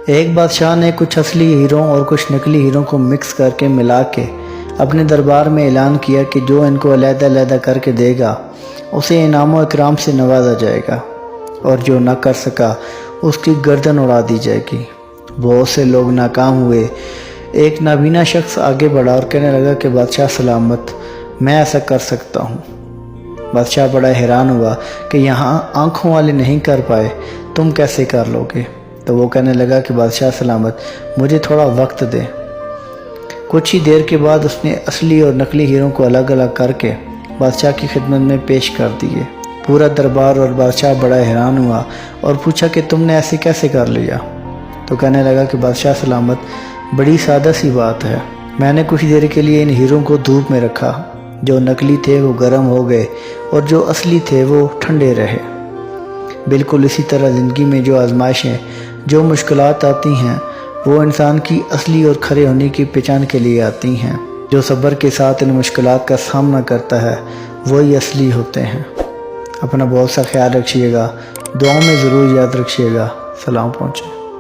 ایک بادشاہ نے کچھ اصلی ہیروں اور کچھ نقلی ہیروں کو مکس کر کے ملا کے اپنے دربار میں اعلان کیا کہ جو ان کو علیحدہ علیحدہ کر کے دے گا اسے انعام و اکرام سے نوازا جائے گا، اور جو نہ کر سکا اس کی گردن اڑا دی جائے گی۔ بہت سے لوگ ناکام ہوئے۔ ایک نابینا شخص آگے بڑھا اور کہنے لگا کہ بادشاہ سلامت، میں ایسا کر سکتا ہوں۔ بادشاہ بڑا حیران ہوا کہ یہاں آنکھوں والے نہیں کر پائے، تم کیسے کر لو گے؟ تو وہ کہنے لگا کہ بادشاہ سلامت، مجھے تھوڑا وقت دے۔ کچھ ہی دیر کے بعد اس نے اصلی اور نقلی ہیروں کو الگ الگ کر کے بادشاہ کی خدمت میں پیش کر دیے۔ پورا دربار اور بادشاہ بڑا حیران ہوا اور پوچھا کہ تم نے ایسے کیسے کر لیا؟ تو کہنے لگا کہ بادشاہ سلامت، بڑی سادہ سی بات ہے، میں نے کچھ دیر کے لیے ان ہیروں کو دھوپ میں رکھا، جو نقلی تھے وہ گرم ہو گئے اور جو اصلی تھے وہ ٹھنڈے رہے۔ بالکل اسی طرح زندگی میں جو آزمائشیں، جو مشکلات آتی ہیں، وہ انسان کی اصلی اور کھرے ہونے کی پہچان کے لیے آتی ہیں۔ جو صبر کے ساتھ ان مشکلات کا سامنا کرتا ہے وہی اصلی ہوتے ہیں۔ اپنا بہت سا خیال رکھیے گا، دعاؤں میں ضرور یاد رکھیے گا۔ سلام پہنچے۔